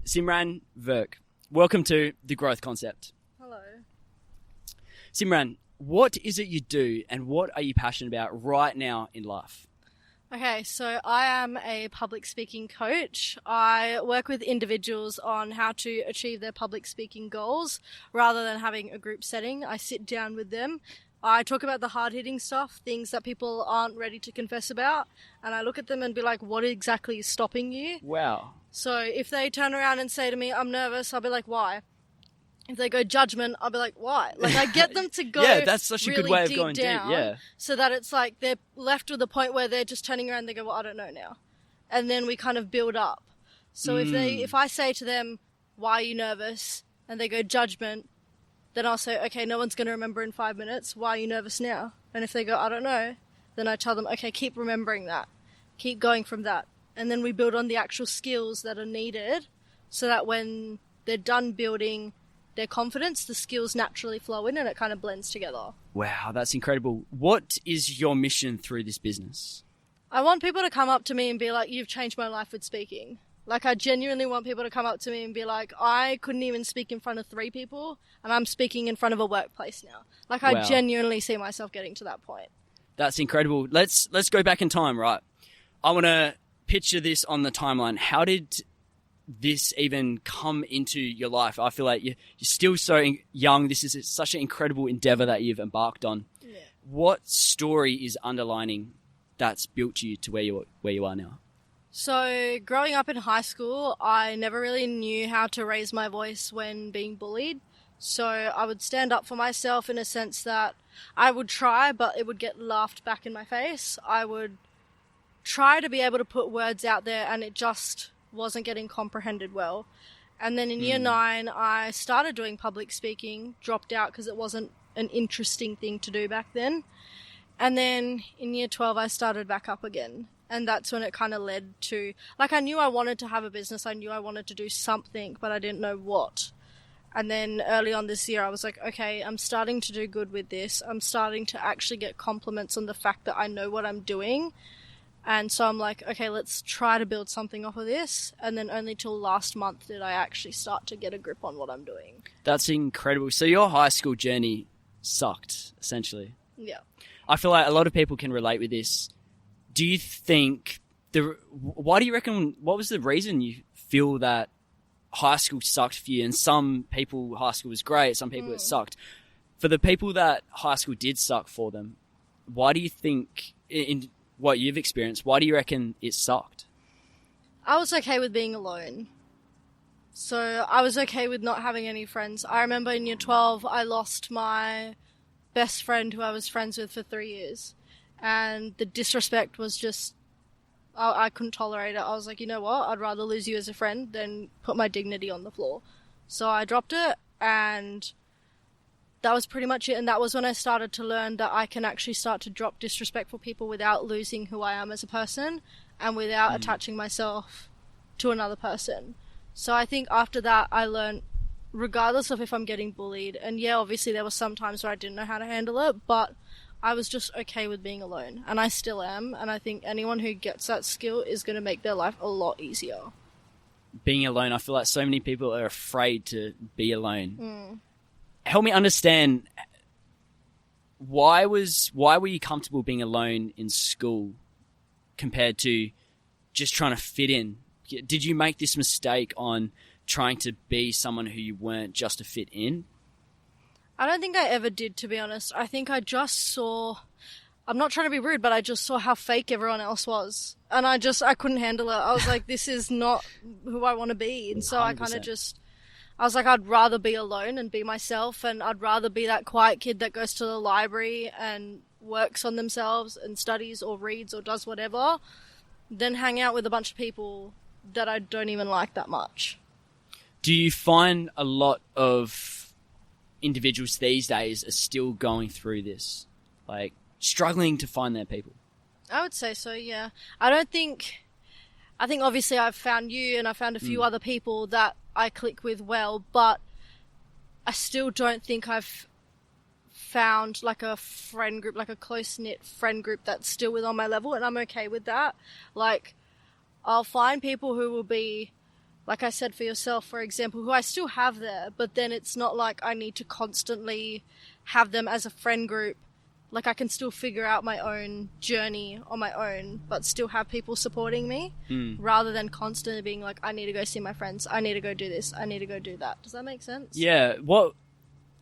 Simran Virk. Welcome to The Growth Concept. Hello. Simran, what is it you do and what are you passionate about right now in life? Okay, so I am a public speaking coach. I work with individuals on how to achieve their public speaking goals rather than having a group setting. I sit down with them. I talk about the hard-hitting stuff, things that people aren't ready to confess about, and I look at them and be like, what exactly is stopping you? Wow. So if they turn around and say to me, I'm nervous, I'll be like, why? If they go judgment, I'll be like, why? Like, I get them to go yeah, that's such a really good way of deep going down, deep, yeah. so that it's like they're left with a point where they're just turning around and they go, well, I don't know now. And then we kind of build up. So if I say to them, why are you nervous? And they go judgment, then I'll say, okay, no one's going to remember in 5 minutes. Why are you nervous now? And if they go, I don't know, then I tell them, okay, keep remembering that. Keep going from that. And then we build on the actual skills that are needed so that when they're done building their confidence, the skills naturally flow in and it kind of blends together. Wow, that's incredible. What is your mission through this business? I want people to come up to me and be like, you've changed my life with speaking. Like, I genuinely want people to come up to me and be like, I couldn't even speak in front of 3 people and I'm speaking in front of a workplace now. Like, I genuinely see myself getting to that point. That's incredible. Let's go back in time, right? I want to picture this on the timeline. How did this even come into your life? I feel like you're still so young. This is such an incredible endeavor that you've embarked on. Yeah. What story is underlining that's built you to where you are now? So growing up in high school, I never really knew how to raise my voice when being bullied. So I would stand up for myself in a sense that I would try, but it would get laughed back in my face. I would try to be able to put words out there and it just wasn't getting comprehended well. And then in year 9, I started doing public speaking, dropped out because it wasn't an interesting thing to do back then. And then in year 12, I started back up again. And that's when it kind of led to, like, I knew I wanted to have a business. I knew I wanted to do something, but I didn't know what. And then early on this year, I was like, okay, I'm starting to do good with this. I'm starting to actually get compliments on the fact that I know what I'm doing. And so I'm like, okay, let's try to build something off of this. And then only till last month did I actually start to get a grip on what I'm doing. That's incredible. So your high school journey sucked, essentially. Yeah. I feel like a lot of people can relate with this. Do you think, why do you reckon, what was the reason you feel that high school sucked for you? And some people, high school was great, some people it sucked. For the people that high school did suck for them, why do you think, in what you've experienced, why do you reckon it sucked? I was okay with being alone. So I was okay with not having any friends. I remember in year 12, I lost my best friend who I was friends with for 3 years. And the disrespect was just, I couldn't tolerate it. I was like, you know what? I'd rather lose you as a friend than put my dignity on the floor. So I dropped it and that was pretty much it. And that was when I started to learn that I can actually start to drop disrespectful people without losing who I am as a person and without attaching myself to another person. So I think after that, I learned, regardless of if I'm getting bullied, and yeah, obviously there were some times where I didn't know how to handle it, but I was just okay with being alone. And I still am. And I think anyone who gets that skill is going to make their life a lot easier. Being alone, I feel like so many people are afraid to be alone. Help me understand, why were you comfortable being alone in school compared to just trying to fit in? Did you make this mistake on trying to be someone who you weren't just to fit in? I don't think I ever did, to be honest. I think I just saw, I'm not trying to be rude, but I just saw how fake everyone else was. And I couldn't handle it. I was like, this is not who I want to be. And so 100%. I kind of just, I was like, I'd rather be alone and be myself, and I'd rather be that quiet kid that goes to the library and works on themselves and studies or reads or does whatever than hang out with a bunch of people that I don't even like that much. Do you find a lot of individuals these days are still going through this, like struggling to find their people? I would say so, yeah. I think obviously I've found you and I found a few other people that I click with well, but I still don't think I've found like a friend group, like a close-knit friend group that's still on my level, and I'm okay with that. Like, I'll find people who will be like I said, for yourself, for example, who I still have there, but then it's not like I need to constantly have them as a friend group. Like, I can still figure out my own journey on my own, but still have people supporting me, rather than constantly being like, I need to go see my friends, I need to go do this, I need to go do that. Does that make sense? Yeah. What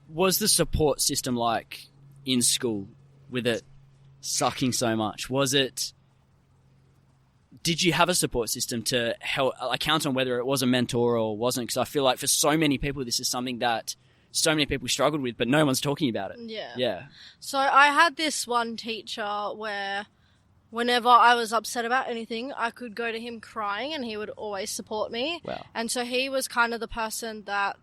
was the support system like in school with it sucking so much? Did you have a support system to help, like, count on whether it was a mentor or wasn't? Because I feel like for so many people, this is something that so many people struggled with, but no one's talking about it. Yeah. So I had this one teacher where whenever I was upset about anything, I could go to him crying and he would always support me. Wow. And so he was kind of the person that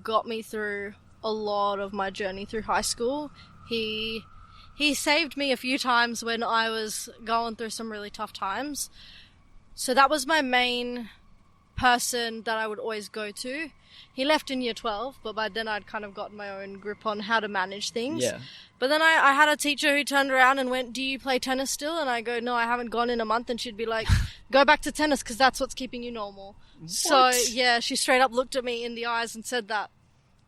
got me through a lot of my journey through high school. He saved me a few times when I was going through some really tough times. So that was my main person that I would always go to. He left in year 12, but by then I'd kind of gotten my own grip on how to manage things. Yeah. But then I had a teacher who turned around and went, do you play tennis still? And I go, no, I haven't gone in a month. And she'd be like, go back to tennis because that's what's keeping you normal. What? So, yeah, she straight up looked at me in the eyes and said that.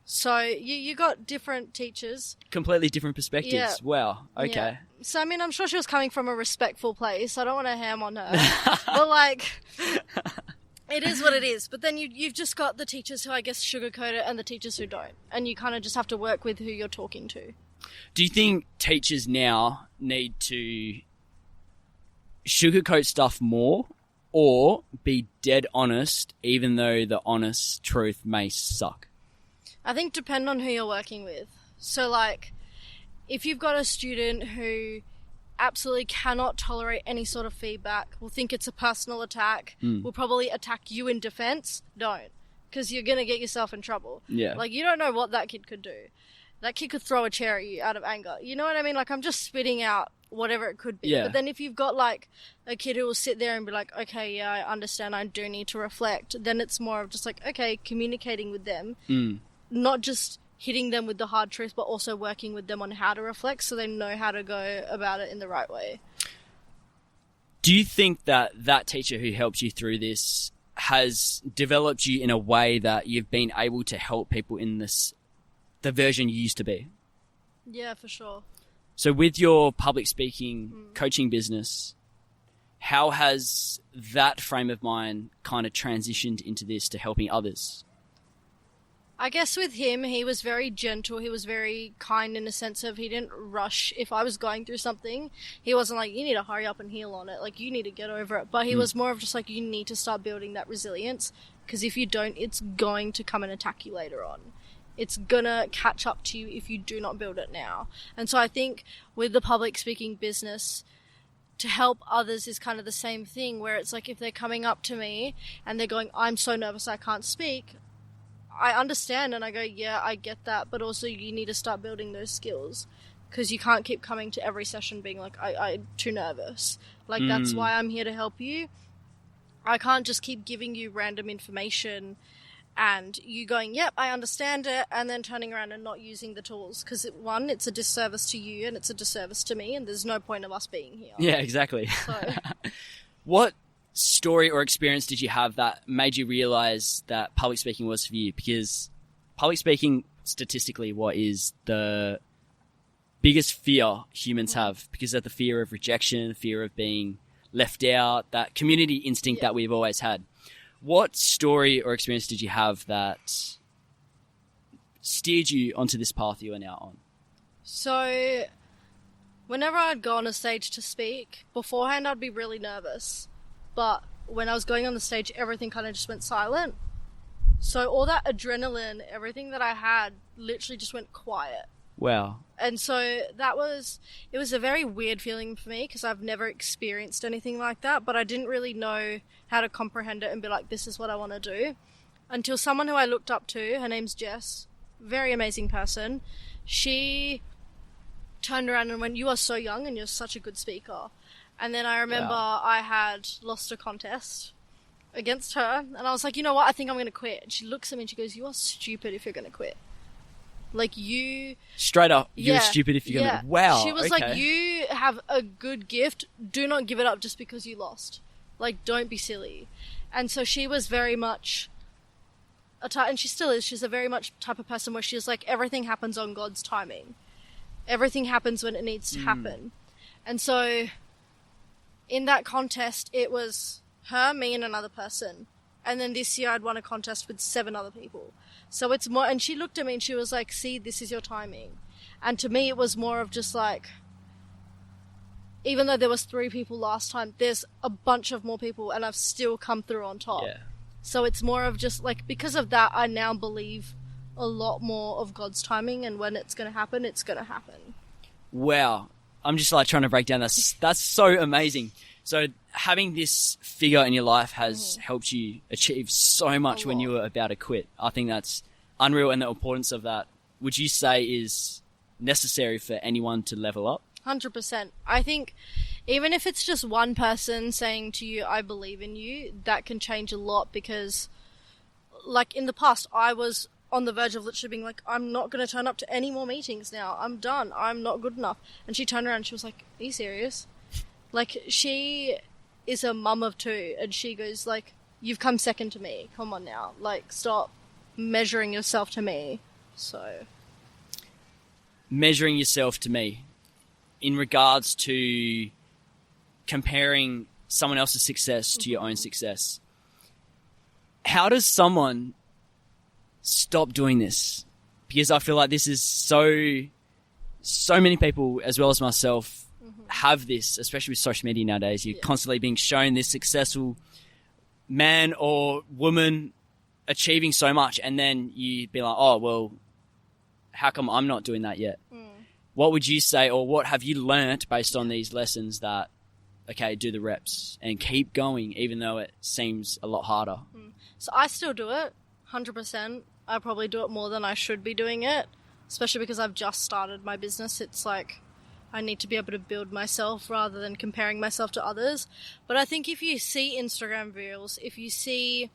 So you got different teachers. Completely different perspectives. Yeah. Wow. Okay. Yeah. So, I mean, I'm sure she was coming from a respectful place. I don't want to ham on her. But, like, it is what it is. But then you've just got the teachers who, I guess, sugarcoat it and the teachers who don't. And you kind of just have to work with who you're talking to. Do you think teachers now need to sugarcoat stuff more or be dead honest, even though the honest truth may suck? I think depend on who you're working with. So, like, if you've got a student who absolutely cannot tolerate any sort of feedback, will think it's a personal attack, will probably attack you in defense, don't. Because you're going to get yourself in trouble. Yeah. Like, you don't know what that kid could do. That kid could throw a chair at you out of anger. You know what I mean? Like, I'm just spitting out whatever it could be. Yeah. But then if you've got, like, a kid who will sit there and be like, okay, yeah, I understand, I do need to reflect, then it's more of just like, okay, communicating with them. Not just hitting them with the hard truth, but also working with them on how to reflect so they know how to go about it in the right way. Do you think that teacher who helped you through this has developed you in a way that you've been able to help people in the version you used to be? Yeah, for sure. So with your public speaking coaching business, how has that frame of mind kind of transitioned into this to helping others? I guess with him, he was very gentle. He was very kind in a sense of he didn't rush. If I was going through something, he wasn't like, you need to hurry up and heal on it. Like, you need to get over it. But he was more of just like, you need to start building that resilience. Because if you don't, it's going to come and attack you later on. It's gonna catch up to you if you do not build it now. And so I think with the public speaking business, to help others is kind of the same thing, where it's like if they're coming up to me and they're going, I'm so nervous I can't speak, I understand and I go, yeah, I get that, but also you need to start building those skills because you can't keep coming to every session being like, I'm too nervous. Like, that's why I'm here to help you. I can't just keep giving you random information and you going, yep, I understand it, and then turning around and not using the tools because, one, it's a disservice to you and it's a disservice to me and there's no point of us being here. Yeah, exactly. So. What story or experience did you have that made you realize that public speaking was for you? Because public speaking, statistically, what is the biggest fear humans have? Because of the fear of rejection, the fear of being left out, that community instinct that we've always had. What story or experience did you have that steered you onto this path you are now on? So, whenever I'd go on a stage to speak, beforehand I'd be really nervous. But when I was going on the stage, everything kind of just went silent. So all that adrenaline, everything that I had, literally just went quiet. Wow. And so it was a very weird feeling for me because I've never experienced anything like that, but I didn't really know how to comprehend it and be like, this is what I want to do. Until someone who I looked up to, her name's Jess, very amazing person, she turned around and went, you are so young and you're such a good speaker. And then I remember I had lost a contest against her. And I was like, you know what? I think I'm going to quit. And she looks at me and she goes, you are stupid if you're going to quit. Like, you... Straight up, you're stupid if you're going to... Wow, she was like, you have a good gift. Do not give it up just because you lost. Like, don't be silly. And so she was very much and she still is, she's a very much type of person where she's like, everything happens on God's timing. Everything happens when it needs to happen. And so in that contest, it was her, me, and another person. And then this year I'd won a contest with 7 other people. So it's more, and she looked at me and she was like, see, this is your timing. And to me, it was more of just like, even though there was 3 people last time, there's a bunch of more people and I've still come through on top. Yeah. So it's more of just like, because of that, I now believe a lot more of God's timing, and when it's going to happen, it's going to happen. Wow. I'm just like trying to break down that's so amazing. So having this figure in your life has helped you achieve so much when you were about to quit. I think that's unreal, and the importance of that, would you say, is necessary for anyone to level up? 100%. I think even if it's just one person saying to you, I believe in you, that can change a lot, because like in the past, I was on the verge of literally being like, I'm not going to turn up to any more meetings now. I'm done. I'm not good enough. And she turned around and she was like, are you serious? Like, she is a mum of 2, and she goes like, you've come second to me. Come on now. Like, stop measuring yourself to me. So. Measuring yourself to me in regards to comparing someone else's success to your own success. How does someone stop doing this? Because I feel like this is so many people, as well as myself, have this, especially with social media nowadays. You're constantly being shown this successful man or woman achieving so much, and then you be like, oh, well, how come I'm not doing that yet? What would you say, or what have you learnt based on these lessons that, okay, do the reps and keep going, even though it seems a lot harder? So I still do it, 100%. I probably do it more than I should be doing it, especially because I've just started my business. It's like, I need to be able to build myself rather than comparing myself to others. But I think if you see Instagram reels, if you see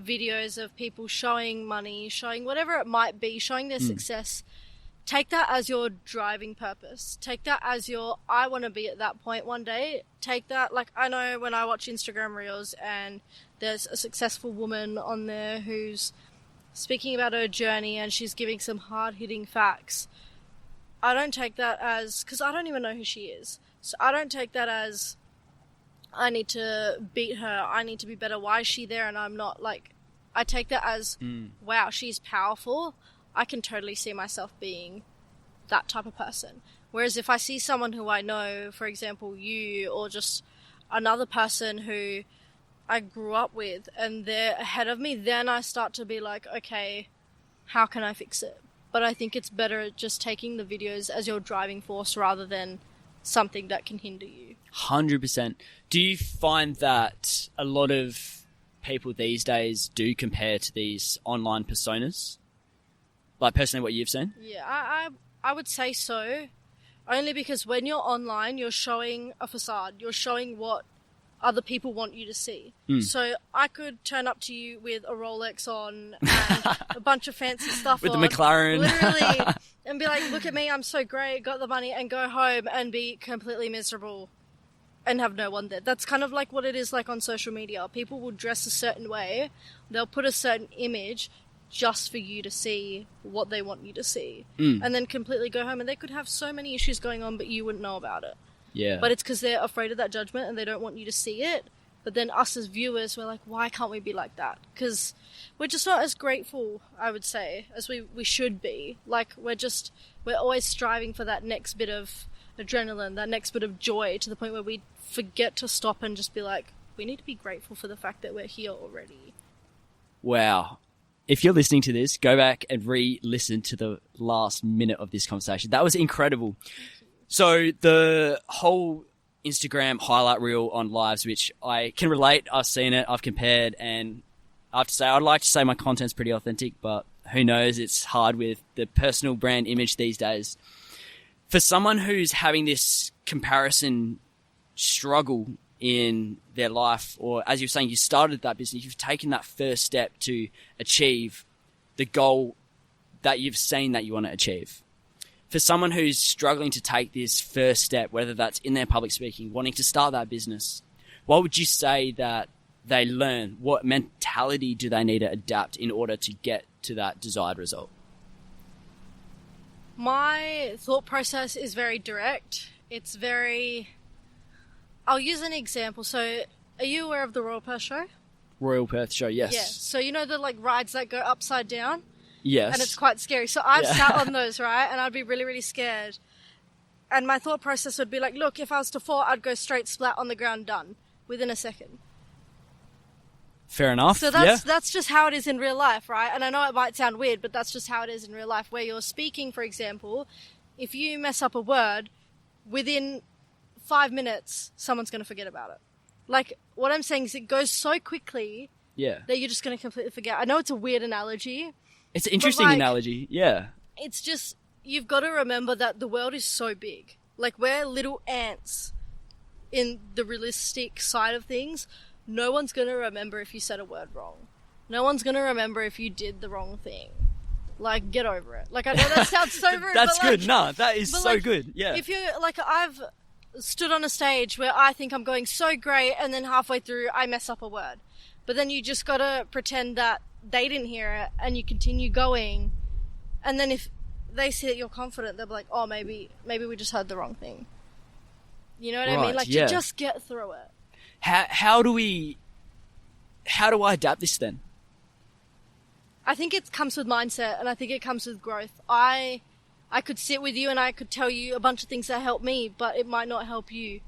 videos of people showing money, showing whatever it might be, showing their success, take that as your driving purpose. Take that as your, I want to be at that point one day. Take that, like, I know when I watch Instagram reels and there's a successful woman on there who's speaking about her journey and she's giving some hard-hitting facts. I don't take that as, because I don't even know who she is. So I don't take that as, I need to beat her, I need to be better, why is she there and I'm not? Like, I take that as, wow, she's powerful. I can totally see myself being that type of person. Whereas if I see someone who I know, for example, you, or just another person who I grew up with and they're ahead of me, then I start to be like, okay, how can I fix it? But I think it's better just taking the videos as your driving force rather than something that can hinder you. 100%. Do you find that a lot of people these days do compare to these online personas? Like, personally, what you've seen? Yeah, I would say so. Only because when you're online, you're showing a facade. You're showing what other people want you to see. So I could turn up to you with a Rolex on and a bunch of fancy stuff with on. The McLaren. Literally. And be like, look at me, I'm so great, got the money, and go home and be completely miserable and have no one there. That's kind of like what it is like on social media. People will dress a certain way. They'll put a certain image just for you to see what they want you to see. And then completely go home, and they could have so many issues going on, but you wouldn't know about it. Yeah. But it's because they're afraid of that judgment and they don't want you to see it. But then us as viewers, we're like, why can't we be like that? Because we're just not as grateful, I would say, as we should be. Like, we're always striving for that next bit of adrenaline, that next bit of joy, to the point where we forget to stop and just be like, we need to be grateful for the fact that we're here already. Wow. If you're listening to this, go back and re-listen to the last minute of this conversation. That was incredible. So the whole Instagram highlight reel on lives, which I can relate, I've seen it, I've compared, and I have to say, I'd like to say my content's pretty authentic, but who knows, it's hard with the personal brand image these days. For someone who's having this comparison struggle in their life, or as you're saying, you started that business, you've taken that first step to achieve the goal that you've seen that you want to achieve. For someone who's struggling to take this first step, whether that's in their public speaking, wanting to start that business, what would you say that they learn? What mentality do they need to adapt in order to get to that desired result? My thought process is very direct. I'll use an example. So, are you aware of the Royal Perth show? Royal Perth show, yes. Yeah. So, you know the rides that go upside down? Yes. And it's quite scary. So, I've sat on those, right? And I'd be really, really scared. And my thought process would be like, look, if I was to fall, I'd go straight splat on the ground, done, within a second. Fair enough. So that's just how it is in real life, right? And I know it might sound weird, but that's just how it is in real life. Where you're speaking, for example, if you mess up a word, within 5 minutes, someone's going to forget about it. Like, what I'm saying is it goes so quickly that you're just going to completely forget. I know it's a weird analogy. It's an interesting analogy, yeah. It's just, you've got to remember that the world is so big. Like, we're little ants in the realistic side of things. No one's going to remember if you said a word wrong. No one's going to remember if you did the wrong thing. Like, get over it. Like, I know that sounds so rude, That's but good. No, that is so good. Yeah. If you, like, I've stood on a stage where I think I'm going so great and then halfway through I mess up a word. But then you just got to pretend that they didn't hear it and you continue going. And then if they see that you're confident, they'll be like, oh, maybe we just heard the wrong thing. You know what I mean? Like, you just get through it. How do I adapt this then? I think it comes with mindset, and I think it comes with growth. I could sit with you and I could tell you a bunch of things that help me, but it might not help you.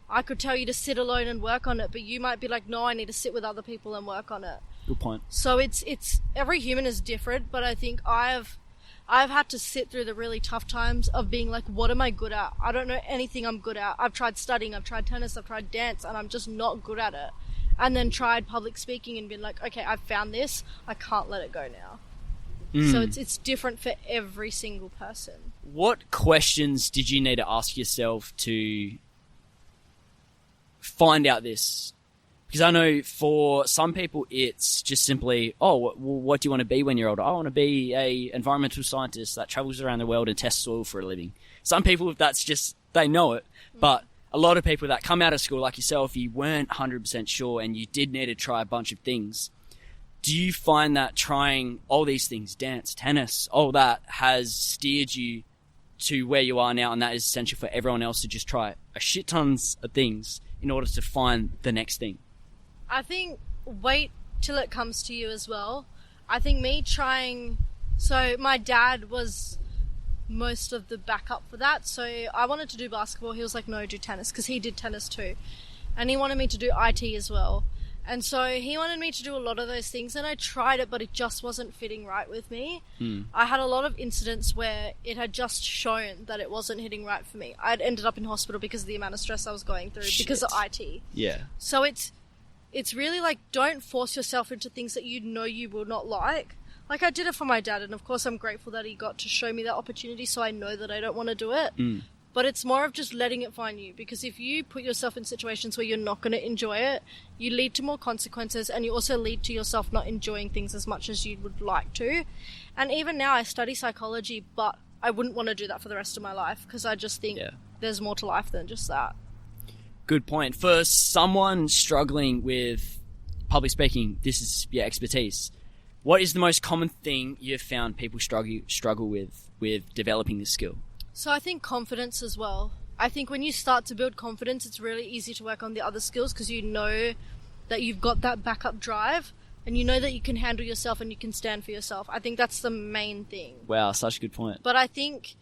I could tell you to sit alone and work on it, but you might be like, no, I need to sit with other people and work on it. Good point. So it's every human is different, but I think I've had to sit through the really tough times of being like, what am I good at? I don't know anything I'm good at. I've tried studying, I've tried tennis, I've tried dance, and I'm just not good at it. And then tried public speaking and been like, okay, I've found this, I can't let it go now. So it's different for every single person. What questions did you need to ask yourself to find out this? Because I know for some people it's just simply, what do you want to be when you're older? I want to be a environmental scientist that travels around the world and tests soil for a living. Some people, that's just, they know it. But a lot of people that come out of school like yourself, you weren't 100% sure and you did need to try a bunch of things. Do you find that trying all these things, dance, tennis, all that, has steered you to where you are now, and that is essential for everyone else to just try a shit tons of things in order to find the next thing? I think wait till it comes to you as well. I think me trying... So my dad was most of the backup for that. So I wanted to do basketball. He was like, no, do tennis, because he did tennis too. And he wanted me to do IT as well. And so he wanted me to do a lot of those things, and I tried it, but it just wasn't fitting right with me. I had a lot of incidents where it had just shown that it wasn't hitting right for me. I'd ended up in hospital because of the amount of stress I was going through because of IT. Yeah. So it's really like, don't force yourself into things that you know you will not like. Like, I did it for my dad, and of course I'm grateful that he got to show me that opportunity, so I know that I don't want to do it. But it's more of just letting it find you, because if you put yourself in situations where you're not going to enjoy it, you lead to more consequences, and you also lead to yourself not enjoying things as much as you would like to. And even now I study psychology, but I wouldn't want to do that for the rest of my life, because I just think there's more to life than just that. Good point. For someone struggling with public speaking, this is your expertise. What is the most common thing you've found people struggle with developing this skill? So I think confidence as well. I think when you start to build confidence, it's really easy to work on the other skills, because you know that you've got that backup drive, and you know that you can handle yourself and you can stand for yourself. I think that's the main thing. Wow, such a good point. But I think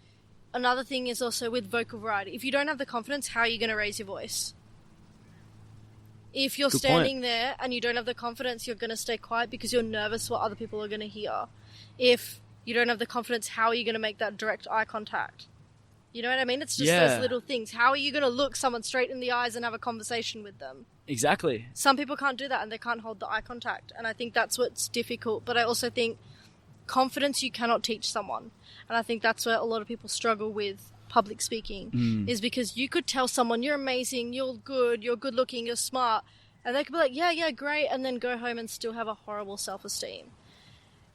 another thing is also with vocal variety. If you don't have the confidence, how are you going to raise your voice? If you're standing there and you don't have the confidence, you're going to stay quiet because you're nervous what other people are going to hear. If you don't have the confidence, how are you going to make that direct eye contact? You know what I mean? It's just those little things. How are you going to look someone straight in the eyes and have a conversation with them? Exactly. Some people can't do that, and they can't hold the eye contact. And I think that's what's difficult. But I also think confidence you cannot teach someone. And I think that's where a lot of people struggle with public speaking, is because you could tell someone, you're amazing, you're good looking, you're smart. And they could be like, yeah, great. And then go home and still have a horrible self-esteem.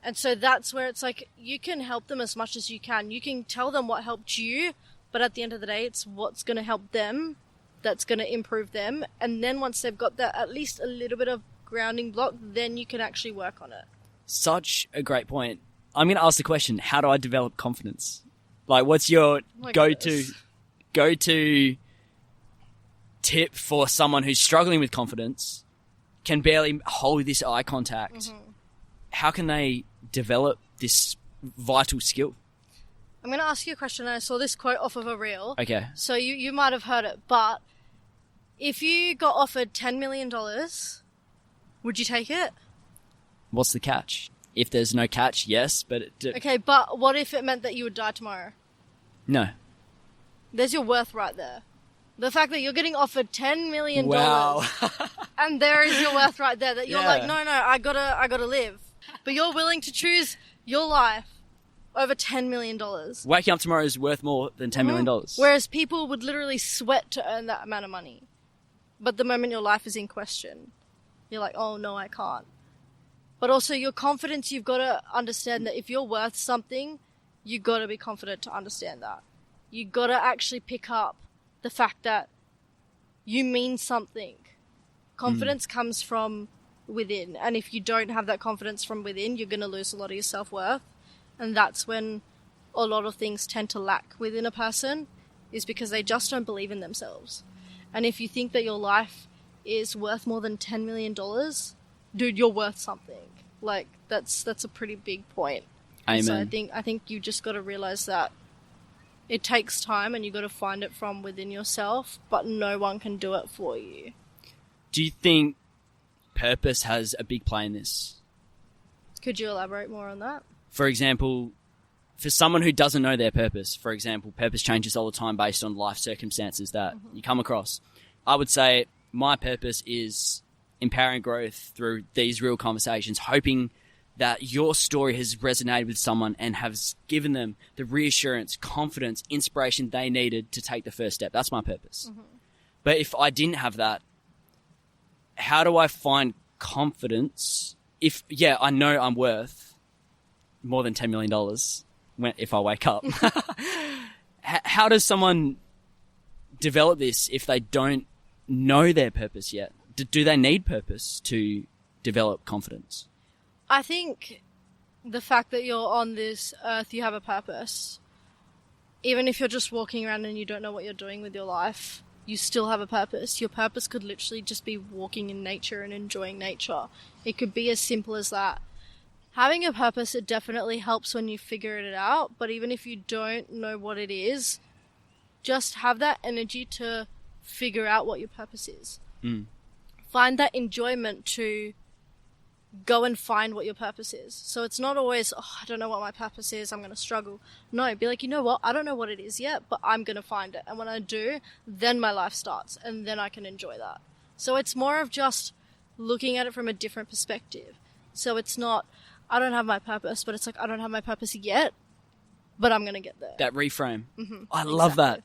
And so that's where it's like, you can help them as much as you can. You can tell them what helped you, but at the end of the day, it's what's going to help them that's going to improve them. And then once they've got that, at least a little bit of grounding block, then you can actually work on it. Such a great point. I'm going to ask the question, how do I develop confidence? Like, what's your go-to tip for someone who's struggling with confidence, can barely hold this eye contact? Mm-hmm. How can they develop this vital skill? I'm going to ask you a question. I saw this quote off of a reel. Okay. So you might have heard it, but if you got offered $10 million, would you take it? What's the catch? If there's no catch, yes, but... Okay, but what if it meant that you would die tomorrow? No. There's your worth right there. The fact that you're getting offered $10 million. Wow. And there is your worth right there. That you're like, no, I gotta live. But you're willing to choose your life over $10 million. Waking up tomorrow is worth more than $10 million. Whereas people would literally sweat to earn that amount of money. But the moment your life is in question, you're like, oh no, I can't. But also your confidence, you've got to understand that if you're worth something, you've got to be confident to understand that. You've got to actually pick up the fact that you mean something. Confidence comes from within. And if you don't have that confidence from within, you're going to lose a lot of your self-worth. And that's when a lot of things tend to lack within a person, is because they just don't believe in themselves. And if you think that your life is worth more than $10 million, dude, you're worth something. Like, that's a pretty big point. Amen. So I think you just got to realize that it takes time and you got to find it from within yourself, but no one can do it for you. Do you think purpose has a big play in this? Could you elaborate more on that? For example, for someone who doesn't know their purpose, for example, purpose changes all the time based on life circumstances that you come across. I would say my purpose is empowering growth through these real conversations, hoping that your story has resonated with someone and has given them the reassurance, confidence, inspiration they needed to take the first step. That's my purpose. Mm-hmm. But if I didn't have that, how do I find confidence if, I know I'm worth more than $10 million if I wake up? How does someone develop this if they don't know their purpose yet? Do they need purpose to develop confidence? I think the fact that you're on this earth, you have a purpose. Even if you're just walking around and you don't know what you're doing with your life, you still have a purpose. Your purpose could literally just be walking in nature and enjoying nature. It could be as simple as that. Having a purpose, it definitely helps when you figure it out. But even if you don't know what it is, just have that energy to figure out what your purpose is. Find that enjoyment to go and find what your purpose is. So it's not always, I don't know what my purpose is, I'm going to struggle. No, be like, you know what, I don't know what it is yet, but I'm going to find it. And when I do, then my life starts, and then I can enjoy that. So it's more of just looking at it from a different perspective. So it's not, I don't have my purpose, but it's like, I don't have my purpose yet, but I'm going to get there. That reframe. I love that.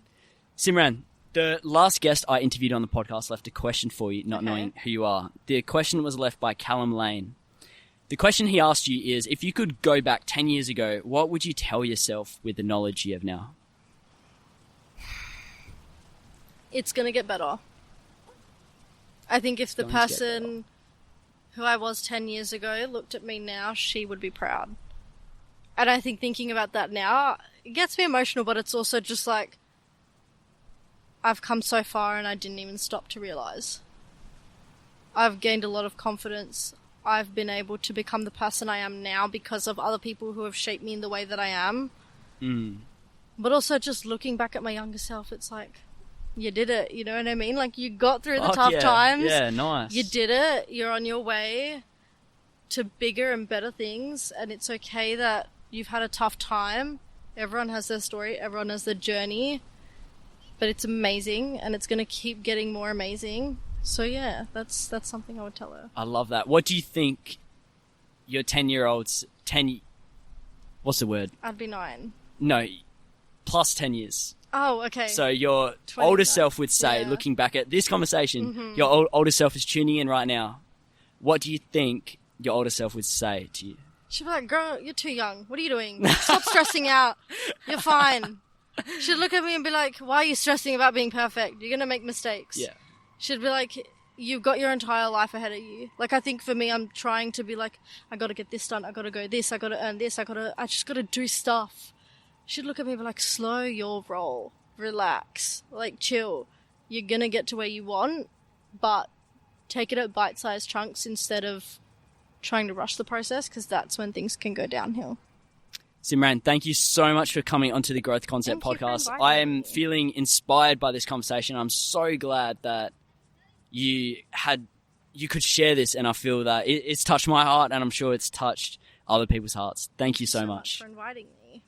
Simran, the last guest I interviewed on the podcast left a question for you, not knowing who you are. The question was left by Callum Lane. The question he asked you is, if you could go back 10 years ago, what would you tell yourself with the knowledge you have now? It's going to get better. I think if the person who I was 10 years ago looked at me now, she would be proud. And I think thinking about that now, it gets me emotional, but it's also just like, I've come so far and I didn't even stop to realise. I've gained a lot of confidence. I've been able to become the person I am now because of other people who have shaped me in the way that I am. But also just looking back at my younger self, it's like, you did it, you know what I mean? Like, you got through the tough times. Yeah, nice. You did it. You're on your way to bigger and better things, and it's okay that you've had a tough time. Everyone has their story. Everyone has their journey. But it's amazing, and it's going to keep getting more amazing. So yeah, that's something I would tell her. I love that. What do you think your 10-year-old's... What's the word? I'd be 9. No, plus 10 years. Oh, okay. So your older self would say, looking back at this conversation, your older self is tuning in right now. What do you think your older self would say to you? She'd be like, girl, you're too young. What are you doing? Stop stressing out. You're fine. She'd look at me and be like, why are you stressing about being perfect? You're going to make mistakes. Yeah. She'd be like, you've got your entire life ahead of you. Like, I think for me, I'm trying to be like, I got to get this done. I got to go this. I got to earn this. I just got to do stuff. You should look at me and be like, slow your roll. Relax. Like, chill. You're going to get to where you want, but take it at bite-sized chunks instead of trying to rush the process, because that's when things can go downhill. Simran, thank you so much for coming onto the Growth Concept podcast. I am feeling inspired by this conversation. I'm so glad that you could share this, and I feel that it's touched my heart, and I'm sure it's touched other people's hearts. Thank you so much for inviting me.